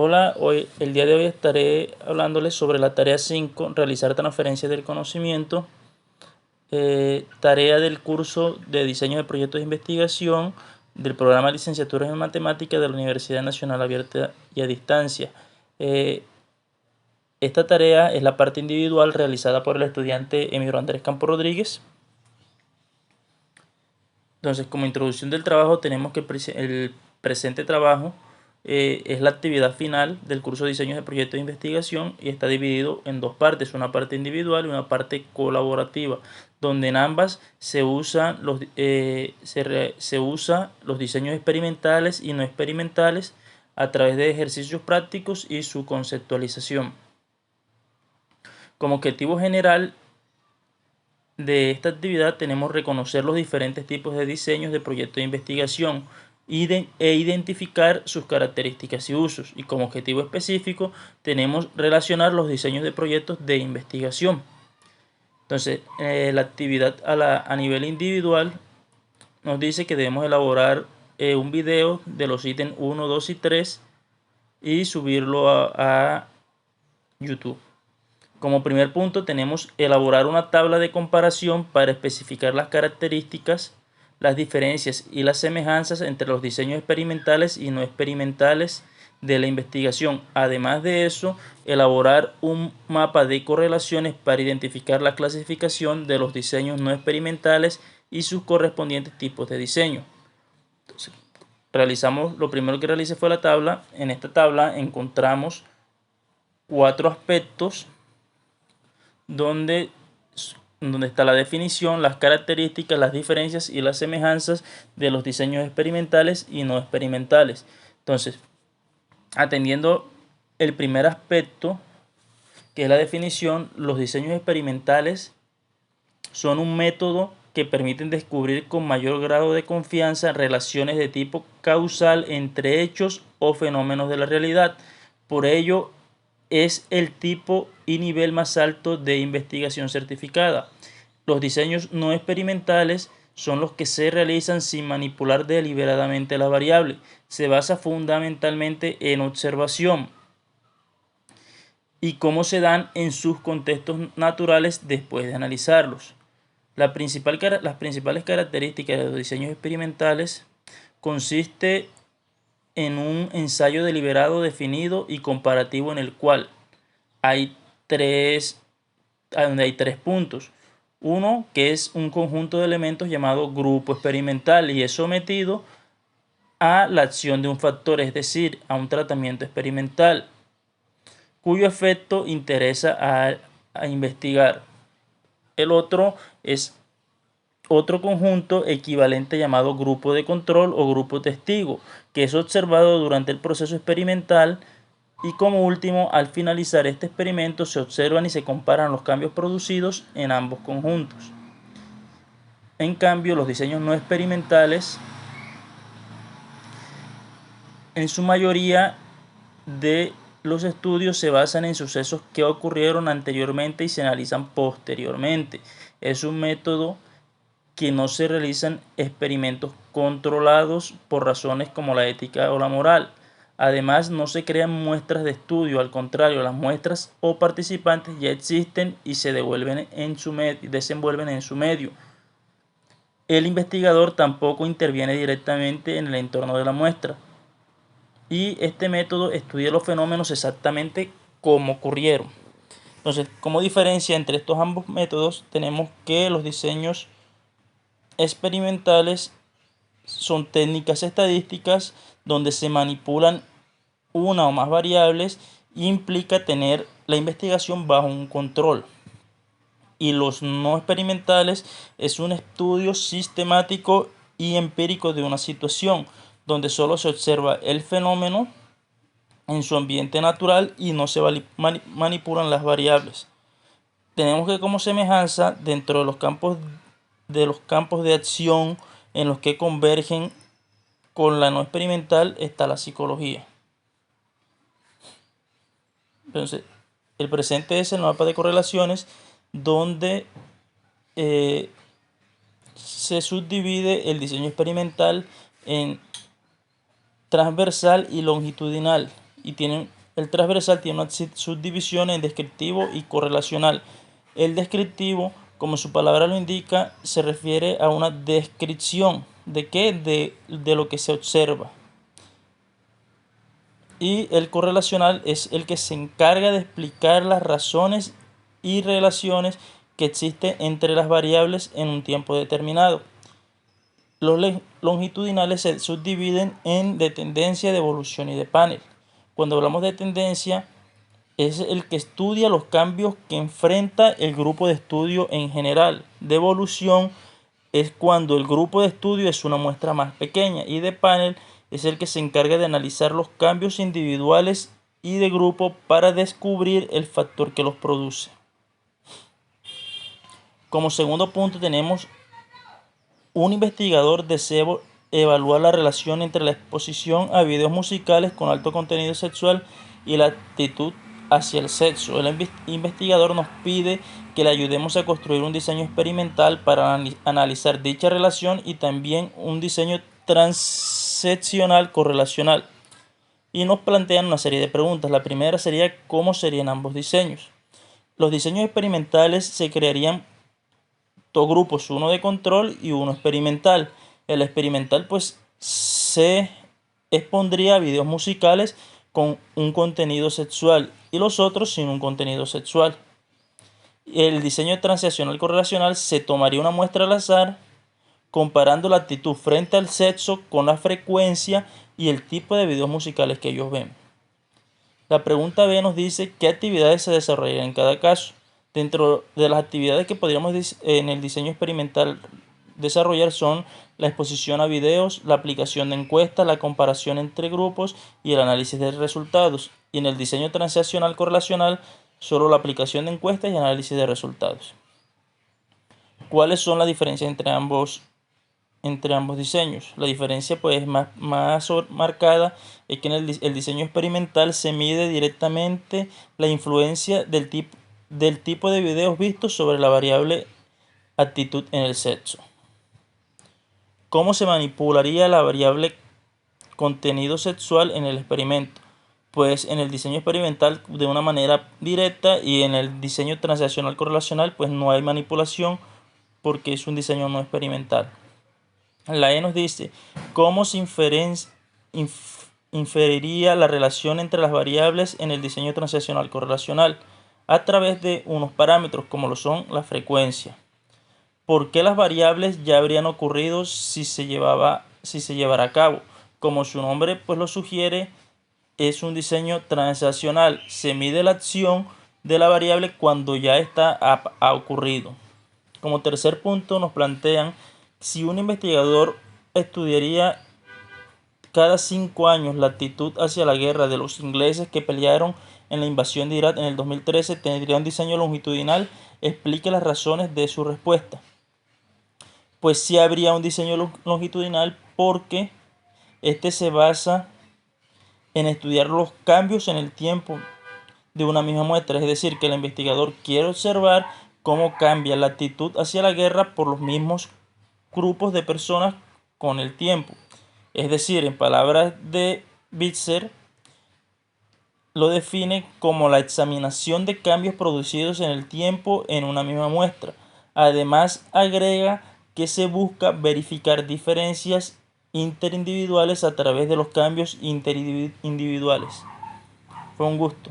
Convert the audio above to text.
Hola, el día de hoy estaré hablándoles sobre la tarea 5, realizar transferencias del conocimiento, tarea del curso de diseño de proyectos de investigación del programa de licenciaturas en matemáticas de la Universidad Nacional Abierta y a Distancia. Eh, Esta tarea es la parte individual realizada por el estudiante Emiro Andrés Campo Rodríguez. Entonces, como introducción del trabajo, tenemos que el presente trabajo es la actividad final del curso de diseño de proyectos de investigación y está dividido en dos partes, una parte individual y una parte colaborativa, donde en ambas se usan se usa los diseños experimentales y no experimentales a través de ejercicios prácticos y su conceptualización. Como objetivo general de esta actividad tenemos reconocer los diferentes tipos de diseños de proyectos de investigación e identificar sus características y usos. Y como objetivo específico tenemos relacionar los diseños de proyectos de investigación. Entonces, la actividad a nivel individual nos dice que debemos elaborar un video de los ítems 1, 2 y 3 y subirlo a YouTube. Como primer punto tenemos elaborar una tabla de comparación para especificar las características, las diferencias y las semejanzas entre los diseños experimentales y no experimentales de la investigación. Además de eso, elaborar un mapa de correlaciones para identificar la clasificación de los diseños no experimentales y sus correspondientes tipos de diseño. Entonces, lo primero que realicé fue la tabla. En esta tabla encontramos 4 aspectos donde está la definición, las características, las diferencias y las semejanzas de los diseños experimentales y no experimentales. Entonces, atendiendo el primer aspecto, que es la definición, los diseños experimentales son un método que permiten descubrir con mayor grado de confianza relaciones de tipo causal entre hechos o fenómenos de la realidad. Por ello, es el tipo y nivel más alto de investigación certificada. Los diseños no experimentales son los que se realizan sin manipular deliberadamente la variable. Se basa fundamentalmente en observación y cómo se dan en sus contextos naturales después de analizarlos. Las principales características de los diseños experimentales consiste en un ensayo deliberado, definido y comparativo en el cual hay tres puntos. Uno, que es un conjunto de elementos llamado grupo experimental y es sometido a la acción de un factor, es decir, a un tratamiento experimental, cuyo efecto interesa a investigar. El otro es otro conjunto equivalente llamado grupo de control o grupo testigo, que es observado durante el proceso experimental. Y como último, al finalizar este experimento se observan y se comparan los cambios producidos en ambos conjuntos. En cambio, los diseños no experimentales, en su mayoría de los estudios se basan en sucesos que ocurrieron anteriormente y se analizan posteriormente. Es un método que no se realizan experimentos controlados por razones como la ética o la moral. Además, no se crean muestras de estudio, al contrario, las muestras o participantes ya existen y se desenvuelven en su medio. El investigador tampoco interviene directamente en el entorno de la muestra. Y este método estudia los fenómenos exactamente como ocurrieron. Entonces, como diferencia entre estos ambos métodos, tenemos que los diseños experimentales son técnicas estadísticas donde se manipulan una o más variables e implica tener la investigación bajo un control. Y los no experimentales es un estudio sistemático y empírico de una situación donde solo se observa el fenómeno en su ambiente natural y no se manipulan las variables. Tenemos que como semejanza dentro de los campos de acción en los que convergen con la no experimental está la psicología. Entonces, el presente es el mapa de correlaciones donde se subdivide el diseño experimental en transversal y longitudinal. y el transversal tiene una subdivisión en descriptivo y correlacional. El descriptivo, como su palabra lo indica, se refiere a una descripción de qué, de lo que se observa. Y el correlacional es el que se encarga de explicar las razones y relaciones que existen entre las variables en un tiempo determinado. Los longitudinales se subdividen en de tendencia, de evolución y de panel. Cuando hablamos de tendencia, es el que estudia los cambios que enfrenta el grupo de estudio en general. De evolución es cuando el grupo de estudio es una muestra más pequeña, y de panel es el que se encarga de analizar los cambios individuales y de grupo para descubrir el factor que los produce. Como segundo punto tenemos: un investigador desea evaluar la relación entre la exposición a videos musicales con alto contenido sexual y la actitud hacia el sexo. El investigador nos pide que le ayudemos a construir un diseño experimental para analizar dicha relación y también un diseño transaccional correlacional. Y nos plantean una serie de preguntas. La primera sería: ¿cómo serían ambos diseños? Los diseños experimentales se crearían dos grupos, uno de control y uno experimental. El experimental pues se expondría a videos musicales con un contenido sexual y los otros sin un contenido sexual. El diseño transaccional correlacional se tomaría una muestra al azar, comparando la actitud frente al sexo con la frecuencia y el tipo de videos musicales que ellos ven. La pregunta B nos dice qué actividades se desarrollan en cada caso. Dentro de las actividades que podríamos en el diseño experimental desarrollar son la exposición a videos, la aplicación de encuestas, la comparación entre grupos y el análisis de resultados. Y en el diseño transaccional correlacional, solo la aplicación de encuestas y análisis de resultados. ¿Cuáles son las diferencias entre ambos diseños? La diferencia pues más marcada es que en el diseño experimental se mide directamente la influencia del tipo de videos vistos sobre la variable actitud en el sexo. ¿Cómo se manipularía la variable contenido sexual en el experimento? Pues en el diseño experimental de una manera directa, y en el diseño transaccional correlacional pues no hay manipulación porque es un diseño no experimental. La E nos dice cómo se inferiría la relación entre las variables en el diseño transaccional correlacional a través de unos parámetros como lo son la frecuencia. ¿Por qué las variables ya habrían ocurrido si se llevara a cabo? Como su nombre pues lo sugiere, es un diseño transaccional. Se mide la acción de la variable cuando ya ha ocurrido. Como tercer punto nos plantean si un investigador estudiaría cada 5 años la actitud hacia la guerra de los ingleses que pelearon en la invasión de Irak en el 2013, tendría un diseño longitudinal. Explique las razones de su respuesta. Pues sí habría un diseño longitudinal porque este se basa en estudiar los cambios en el tiempo de una misma muestra. Es decir, que el investigador quiere observar cómo cambia la actitud hacia la guerra por los mismos grupos de personas con el tiempo. Es decir, en palabras de Bitzer, lo define como la examinación de cambios producidos en el tiempo en una misma muestra. Además, agrega que se busca verificar diferencias interindividuales a través de los cambios interindividuales. Fue un gusto.